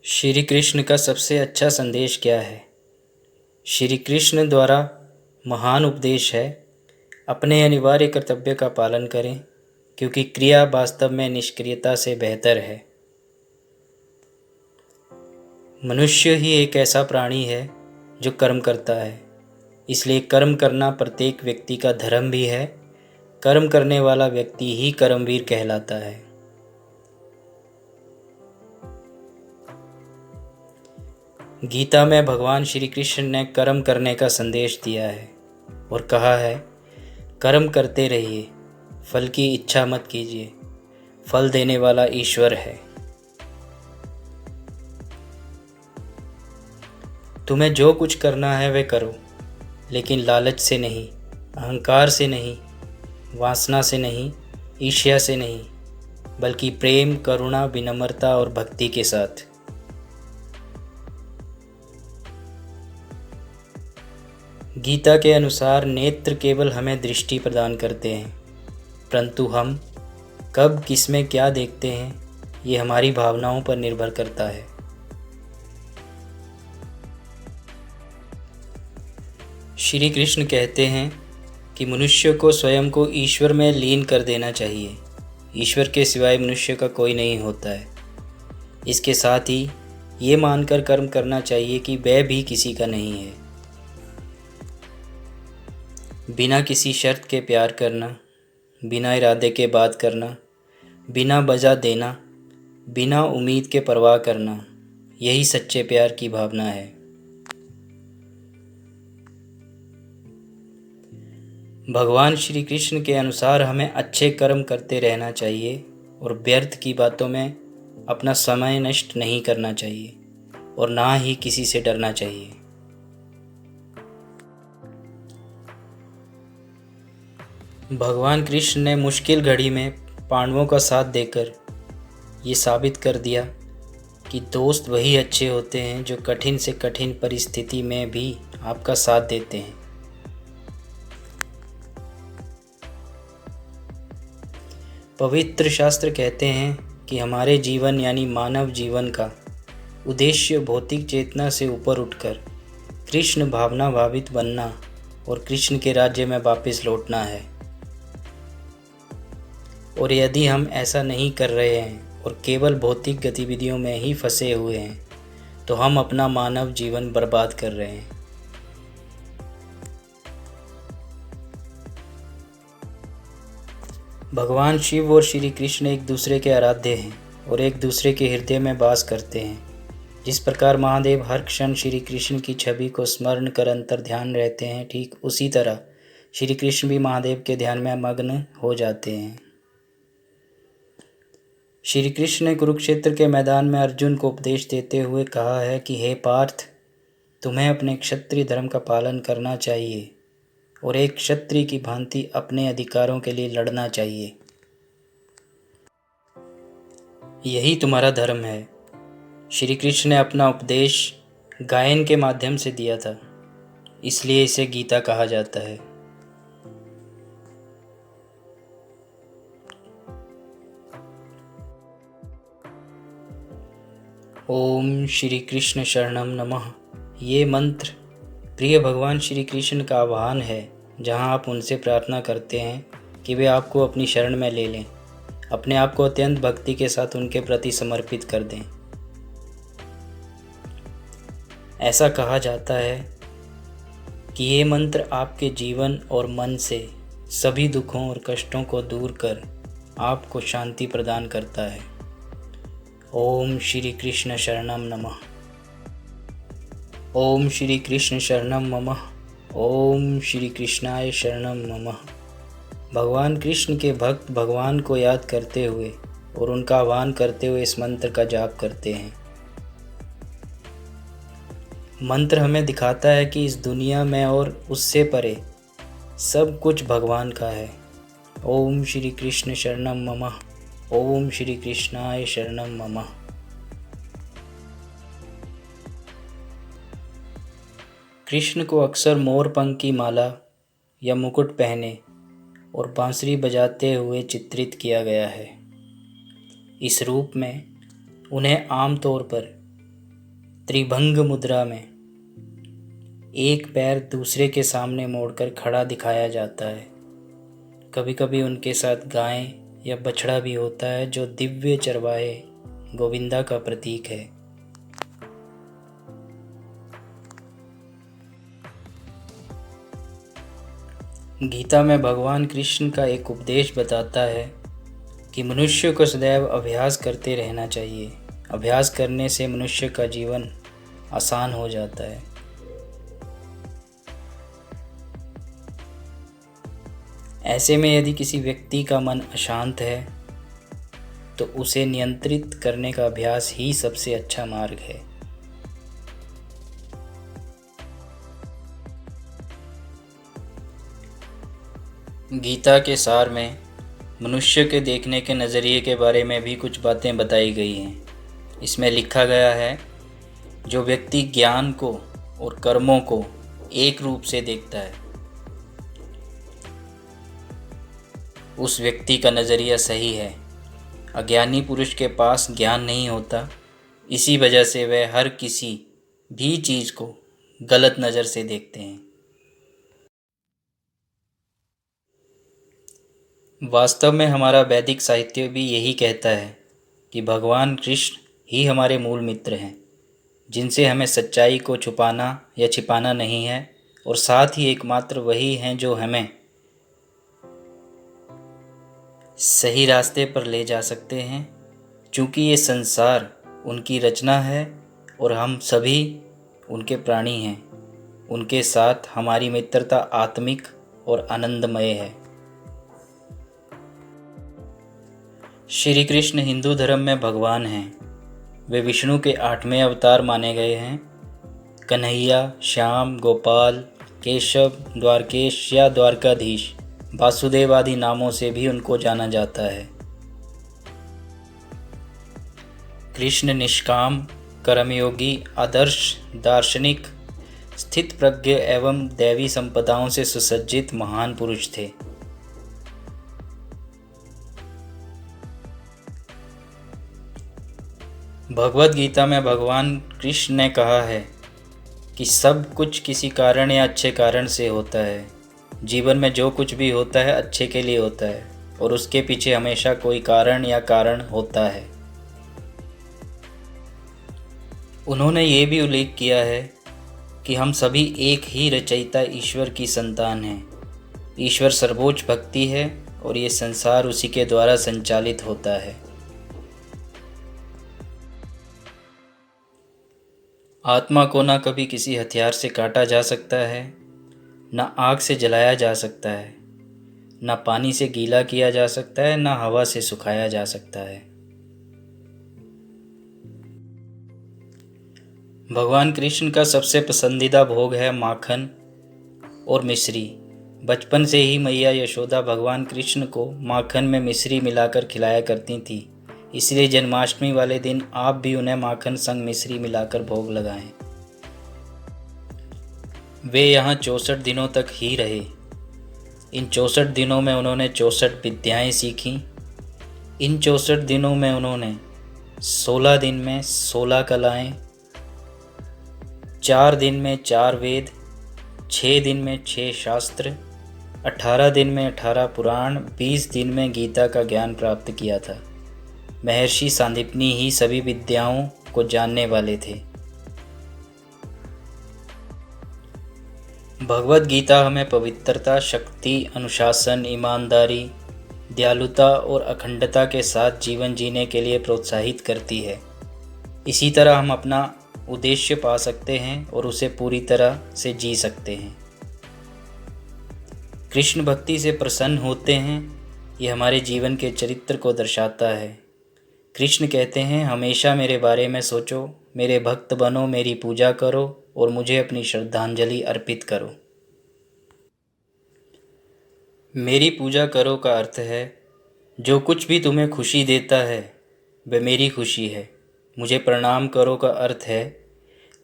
श्री कृष्ण का सबसे अच्छा संदेश क्या है? श्री कृष्ण द्वारा महान उपदेश है, अपने अनिवार्य कर्तव्य का पालन करें, क्योंकि क्रिया वास्तव में निष्क्रियता से बेहतर है। मनुष्य ही एक ऐसा प्राणी है जो कर्म करता है, इसलिए कर्म करना प्रत्येक व्यक्ति का धर्म भी है। कर्म करने वाला व्यक्ति ही कर्मवीर कहलाता है। गीता में भगवान श्री कृष्ण ने कर्म करने का संदेश दिया है और कहा है, कर्म करते रहिए, फल की इच्छा मत कीजिए, फल देने वाला ईश्वर है। तुम्हें जो कुछ करना है वह करो, लेकिन लालच से नहीं, अहंकार से नहीं, वासना से नहीं, ईर्ष्या से नहीं, बल्कि प्रेम, करुणा, विनम्रता और भक्ति के साथ। गीता के अनुसार नेत्र केवल हमें दृष्टि प्रदान करते हैं, परंतु हम कब किस में क्या देखते हैं ये हमारी भावनाओं पर निर्भर करता है। श्री कृष्ण कहते हैं कि मनुष्य को स्वयं को ईश्वर में लीन कर देना चाहिए। ईश्वर के सिवाय मनुष्य का कोई नहीं होता है। इसके साथ ही ये मानकर कर्म करना चाहिए कि वह भी किसी का नहीं है। बिना किसी शर्त के प्यार करना, बिना इरादे के बात करना, बिना वजह देना, बिना उम्मीद के परवाह करना, यही सच्चे प्यार की भावना है। भगवान श्री कृष्ण के अनुसार हमें अच्छे कर्म करते रहना चाहिए और व्यर्थ की बातों में अपना समय नष्ट नहीं करना चाहिए और ना ही किसी से डरना चाहिए। भगवान कृष्ण ने मुश्किल घड़ी में पांडवों का साथ देकर ये साबित कर दिया कि दोस्त वही अच्छे होते हैं जो कठिन से कठिन परिस्थिति में भी आपका साथ देते हैं। पवित्र शास्त्र कहते हैं कि हमारे जीवन यानी मानव जीवन का उद्देश्य भौतिक चेतना से ऊपर उठकर कृष्ण भावना भावित बनना और कृष्ण के राज्य में वापस लौटना है। और यदि हम ऐसा नहीं कर रहे हैं और केवल भौतिक गतिविधियों में ही फंसे हुए हैं, तो हम अपना मानव जीवन बर्बाद कर रहे हैं। भगवान शिव और श्री कृष्ण एक दूसरे के आराध्य हैं और एक दूसरे के हृदय में वास करते हैं। जिस प्रकार महादेव हर क्षण श्री कृष्ण की छवि को स्मरण कर अंतर ध्यान रहते हैं, ठीक उसी तरह श्री कृष्ण भी महादेव के ध्यान में मग्न हो जाते हैं। श्री कृष्ण ने कुरुक्षेत्र के मैदान में अर्जुन को उपदेश देते हुए कहा है कि हे पार्थ, तुम्हें अपने क्षत्रिय धर्म का पालन करना चाहिए और एक क्षत्रिय की भांति अपने अधिकारों के लिए लड़ना चाहिए। यही तुम्हारा धर्म है। श्री कृष्ण ने अपना उपदेश गायन के माध्यम से दिया था, इसलिए इसे गीता कहा जाता है। ओम श्री कृष्ण शरणम नमः। ये मंत्र प्रिय भगवान श्री कृष्ण का आह्वान है, जहां आप उनसे प्रार्थना करते हैं कि वे आपको अपनी शरण में ले लें, अपने आप को अत्यंत भक्ति के साथ उनके प्रति समर्पित कर दें। ऐसा कहा जाता है कि ये मंत्र आपके जीवन और मन से सभी दुखों और कष्टों को दूर कर आपको शांति प्रदान करता है। ओम श्री कृष्ण शरणम नमः। ओम श्री कृष्ण शरणम मम। ओम श्री कृष्णाय शरणम नमः। भगवान कृष्ण के भक्त भगवान को याद करते हुए और उनका आह्वान करते हुए इस मंत्र का जाप करते हैं। मंत्र हमें दिखाता है कि इस दुनिया में और उससे परे सब कुछ भगवान का है। ओम श्री कृष्ण शरणम मम। ओम श्री कृष्णाय शरणम मम। कृष्ण को अक्सर मोर पंख की माला या मुकुट पहने और बांसुरी बजाते हुए चित्रित किया गया है। इस रूप में उन्हें आम तौर पर त्रिभंग मुद्रा में एक पैर दूसरे के सामने मोड़कर खड़ा दिखाया जाता है। कभी कभी उनके साथ गाय या बछड़ा भी होता है, जो दिव्य चरवाहे गोविंदा का प्रतीक है। गीता में भगवान कृष्ण का एक उपदेश बताता है कि मनुष्य को सदैव अभ्यास करते रहना चाहिए। अभ्यास करने से मनुष्य का जीवन आसान हो जाता है। ऐसे में यदि किसी व्यक्ति का मन अशांत है तो उसे नियंत्रित करने का अभ्यास ही सबसे अच्छा मार्ग है। गीता के सार में मनुष्य के देखने के नज़रिए के बारे में भी कुछ बातें बताई गई हैं। इसमें लिखा गया है, जो व्यक्ति ज्ञान को और कर्मों को एक रूप से देखता है, उस व्यक्ति का नज़रिया सही है। अज्ञानी पुरुष के पास ज्ञान नहीं होता, इसी वजह से वह हर किसी भी चीज़ को गलत नज़र से देखते हैं। वास्तव में हमारा वैदिक साहित्य भी यही कहता है कि भगवान कृष्ण ही हमारे मूल मित्र हैं, जिनसे हमें सच्चाई को छुपाना या छिपाना नहीं है, और साथ ही एकमात्र वही हैं जो हमें सही रास्ते पर ले जा सकते हैं। चूँकि ये संसार उनकी रचना है और हम सभी उनके प्राणी हैं, उनके साथ हमारी मित्रता आत्मिक और आनंदमय है। श्री कृष्ण हिंदू धर्म में भगवान हैं। वे विष्णु के 8वें अवतार माने गए हैं। कन्हैया, श्याम, गोपाल, केशव, द्वारकेश या द्वारकाधीश, वासुदेव आदि नामों से भी उनको जाना जाता है। कृष्ण निष्काम, कर्मयोगी, आदर्श, दार्शनिक, स्थित प्रज्ञ एवं दैवी संपदाओं से सुसज्जित महान पुरुष थे। भगवद गीता में भगवान कृष्ण ने कहा है कि सब कुछ किसी कारण या अच्छे कारण से होता है। जीवन में जो कुछ भी होता है अच्छे के लिए होता है, और उसके पीछे हमेशा कोई कारण या कारण होता है। उन्होंने ये भी उल्लेख किया है कि हम सभी एक ही रचयिता ईश्वर की संतान हैं। ईश्वर सर्वोच्च भक्ति है और ये संसार उसी के द्वारा संचालित होता है। आत्मा को ना कभी किसी हथियार से काटा जा सकता है, ना आग से जलाया जा सकता है, ना पानी से गीला किया जा सकता है, ना हवा से सुखाया जा सकता है। भगवान कृष्ण का सबसे पसंदीदा भोग है माखन और मिश्री। बचपन से ही मैया यशोदा भगवान कृष्ण को माखन में मिश्री मिलाकर खिलाया करती थी, इसलिए जन्माष्टमी वाले दिन आप भी उन्हें माखन संग मिश्री मिलाकर भोग लगाएं। वे यहाँ 64 दिनों तक ही रहे। इन 64 दिनों में उन्होंने 64 विद्याएं सीखीं। इन 64 दिनों में उन्होंने 16 दिन में 16 कलाएं, 4 दिन में 4 वेद, 6 दिन में 6 शास्त्र, 18 दिन में 18 पुराण, 20 दिन में गीता का ज्ञान प्राप्त किया था। महर्षि सांदीपनी ही सभी विद्याओं को जानने वाले थे। भगवद गीता हमें पवित्रता, शक्ति, अनुशासन, ईमानदारी, दयालुता और अखंडता के साथ जीवन जीने के लिए प्रोत्साहित करती है। इसी तरह हम अपना उद्देश्य पा सकते हैं और उसे पूरी तरह से जी सकते हैं। कृष्ण भक्ति से प्रसन्न होते हैं, ये हमारे जीवन के चरित्र को दर्शाता है। कृष्ण कहते हैं, हमेशा मेरे बारे में सोचो, मेरे भक्त बनो, मेरी पूजा करो और मुझे अपनी श्रद्धांजलि अर्पित करो। मेरी पूजा करो का अर्थ है, जो कुछ भी तुम्हें खुशी देता है वह मेरी खुशी है। मुझे प्रणाम करो का अर्थ है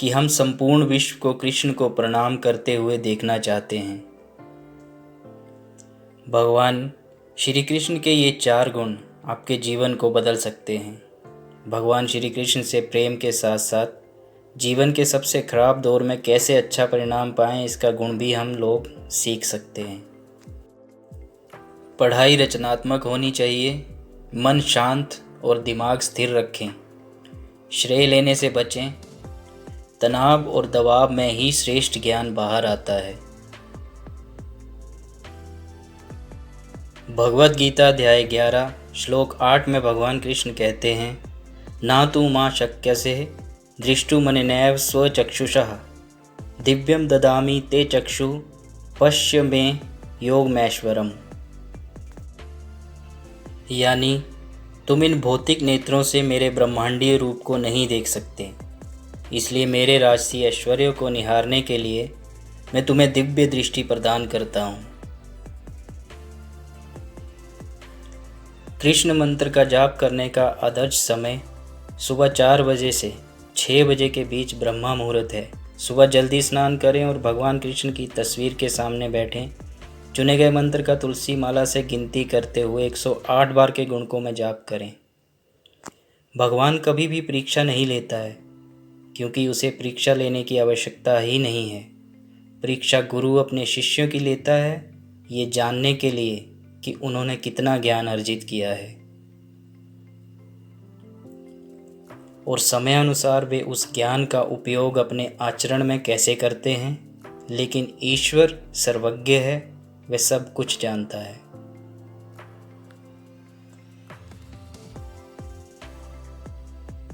कि हम संपूर्ण विश्व को कृष्ण को प्रणाम करते हुए देखना चाहते हैं। भगवान श्री कृष्ण के ये 4 गुण आपके जीवन को बदल सकते हैं। भगवान श्री कृष्ण से प्रेम के साथ साथ जीवन के सबसे खराब दौर में कैसे अच्छा परिणाम पाएं, इसका गुण भी हम लोग सीख सकते हैं। पढ़ाई रचनात्मक होनी चाहिए, मन शांत और दिमाग स्थिर रखें, श्रेय लेने से बचें, तनाव और दबाव में ही श्रेष्ठ ज्ञान बाहर आता है। भगवद गीता अध्याय 11 श्लोक 8 में भगवान कृष्ण कहते हैं, ना तू माँ शक्यसे दृष्टुमनेनैव स्वचक्षुषः दिव्यम ददामि ते चक्षु पश्य मे योगमैश्वरम। यानी तुम इन भौतिक नेत्रों से मेरे ब्रह्मांडीय रूप को नहीं देख सकते, इसलिए मेरे राजसी ऐश्वर्य को निहारने के लिए मैं तुम्हें दिव्य दृष्टि प्रदान करता हूँ। कृष्ण मंत्र का जाप करने का आदर्श समय सुबह 4 बजे से 6 बजे के बीच ब्रह्मा मुहूर्त है। सुबह जल्दी स्नान करें और भगवान कृष्ण की तस्वीर के सामने बैठें। चुने गए मंत्र का तुलसी माला से गिनती करते हुए 108 बार के गुणकों में जाप करें। भगवान कभी भी परीक्षा नहीं लेता है, क्योंकि उसे परीक्षा लेने की आवश्यकता ही नहीं है। परीक्षा गुरु अपने शिष्यों की लेता है, ये जानने के लिए कि उन्होंने कितना ज्ञान अर्जित किया है और समयानुसार वे उस ज्ञान का उपयोग अपने आचरण में कैसे करते हैं। लेकिन ईश्वर सर्वज्ञ है, वह सब कुछ जानता है।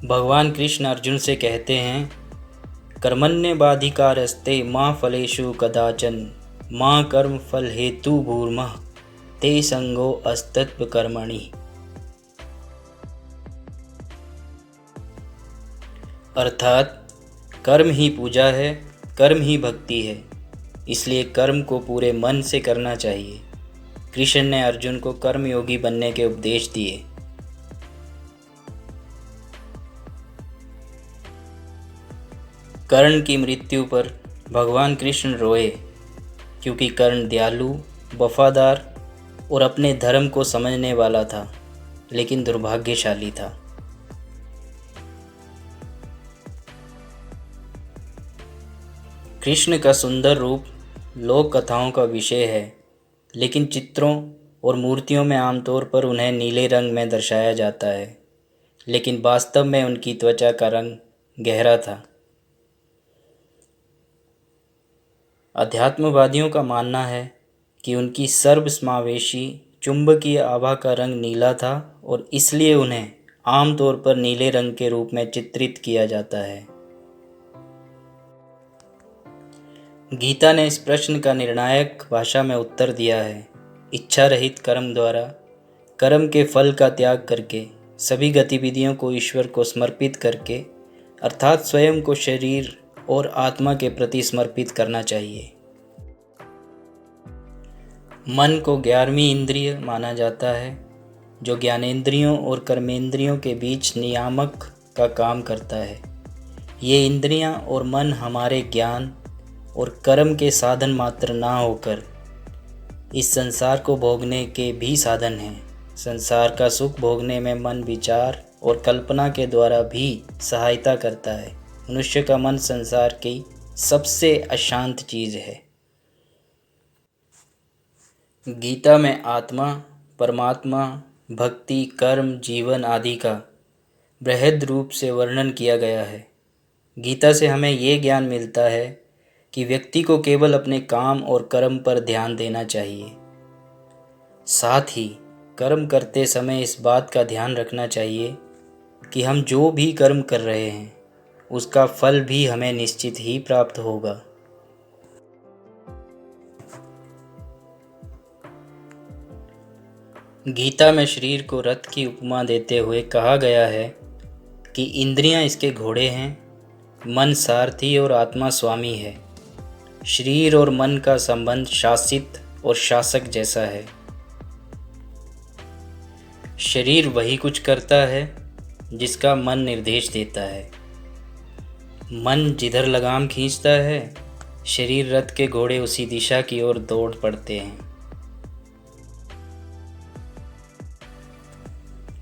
भगवान कृष्ण अर्जुन से कहते हैं, कर्मण्येवाधिकारस्ते मां फलेषु कदाचन मां कर्म फल हेतु भूर्मः ते संगो अस्तित्व कर्मणि। अर्थात कर्म ही पूजा है, कर्म ही भक्ति है, इसलिए कर्म को पूरे मन से करना चाहिए। कृष्ण ने अर्जुन को कर्मयोगी बनने के उपदेश दिए। कर्ण की मृत्यु पर भगवान कृष्ण रोए, क्योंकि कर्ण दयालु, वफादार और अपने धर्म को समझने वाला था, लेकिन दुर्भाग्यशाली था। कृष्ण का सुंदर रूप लोक कथाओं का विषय है, लेकिन चित्रों और मूर्तियों में आमतौर पर उन्हें नीले रंग में दर्शाया जाता है, लेकिन वास्तव में उनकी त्वचा का रंग गहरा था। अध्यात्मवादियों का मानना है कि उनकी सर्वसमावेशी चुंबकीय आभा का रंग नीला था और इसलिए उन्हें आमतौर पर नीले रंग के रूप में चित्रित किया जाता है। गीता ने इस प्रश्न का निर्णायक भाषा में उत्तर दिया है। इच्छा रहित कर्म द्वारा कर्म के फल का त्याग करके सभी गतिविधियों को ईश्वर को समर्पित करके, अर्थात स्वयं को शरीर और आत्मा के प्रति समर्पित करना चाहिए। मन को 11वीं इंद्रिय माना जाता है, जो ज्ञानेंद्रियों और कर्मेंद्रियों के बीच नियामक का काम करता है। ये इंद्रियां और मन हमारे ज्ञान और कर्म के साधन मात्र ना होकर इस संसार को भोगने के भी साधन हैं। संसार का सुख भोगने में मन विचार और कल्पना के द्वारा भी सहायता करता है। मनुष्य का मन संसार की सबसे अशांत चीज़ है। गीता में आत्मा, परमात्मा, भक्ति, कर्म, जीवन आदि का बृहद रूप से वर्णन किया गया है। गीता से हमें ये ज्ञान मिलता है कि व्यक्ति को केवल अपने काम और कर्म पर ध्यान देना चाहिए। साथ ही कर्म करते समय इस बात का ध्यान रखना चाहिए कि हम जो भी कर्म कर रहे हैं उसका फल भी हमें निश्चित ही प्राप्त होगा। गीता में शरीर को रथ की उपमा देते हुए कहा गया है कि इंद्रियां इसके घोड़े हैं, मन सारथी और आत्मा स्वामी है। शरीर और मन का संबंध शासित और शासक जैसा है। शरीर वही कुछ करता है जिसका मन निर्देश देता है। मन जिधर लगाम खींचता है, शरीर रथ के घोड़े उसी दिशा की ओर दौड़ पड़ते हैं।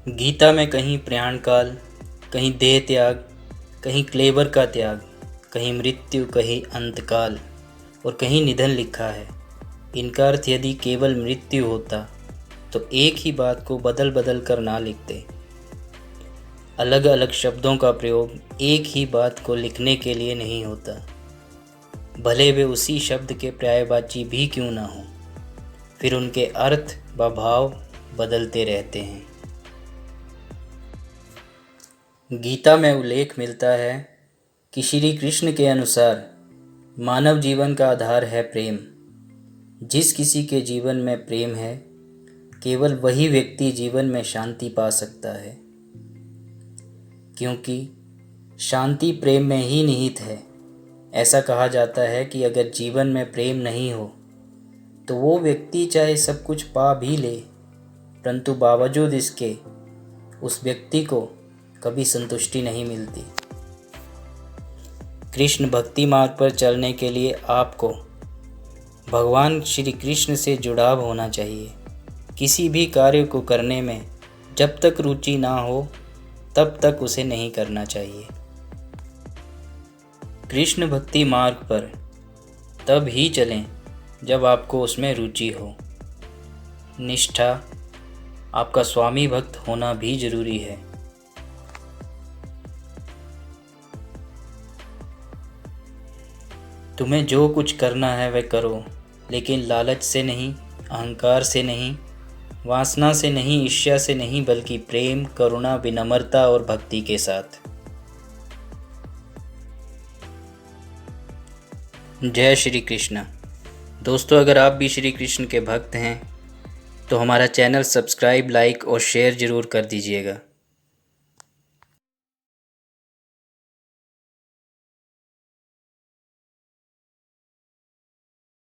गीता में कहीं प्रयाण काल, कहीं देह त्याग, कहीं क्लेवर का त्याग, कहीं मृत्यु, कहीं अंतकाल और कहीं निधन लिखा है। इनका अर्थ यदि केवल मृत्यु होता तो एक ही बात को बदल बदल कर ना लिखते। अलग अलग शब्दों का प्रयोग एक ही बात को लिखने के लिए नहीं होता, भले वे उसी शब्द के पर्यायवाची भी क्यों ना हो, फिर उनके अर्थ व भाव बदलते रहते हैं। गीता में उल्लेख मिलता है कि श्री कृष्ण के अनुसार मानव जीवन का आधार है प्रेम। जिस किसी के जीवन में प्रेम है, केवल वही व्यक्ति जीवन में शांति पा सकता है, क्योंकि शांति प्रेम में ही निहित है। ऐसा कहा जाता है कि अगर जीवन में प्रेम नहीं हो तो वो व्यक्ति चाहे सब कुछ पा भी ले, परंतु बावजूद इसके उस व्यक्ति को कभी संतुष्टि नहीं मिलती। कृष्ण भक्ति मार्ग पर चलने के लिए आपको भगवान श्री कृष्ण से जुड़ाव होना चाहिए। किसी भी कार्य को करने में जब तक रुचि ना हो तब तक उसे नहीं करना चाहिए। कृष्ण भक्ति मार्ग पर तब ही चलें जब आपको उसमें रुचि हो। निष्ठा, आपका स्वामी भक्त होना भी जरूरी है। तुम्हें जो कुछ करना है वह करो, लेकिन लालच से नहीं, अहंकार से नहीं, वासना से नहीं, ईर्ष्या से नहीं, बल्कि प्रेम, करुणा, विनम्रता और भक्ति के साथ। जय श्री कृष्ण। दोस्तों, अगर आप भी श्री कृष्ण के भक्त हैं तो हमारा चैनल सब्सक्राइब, लाइक और शेयर ज़रूर कर दीजिएगा।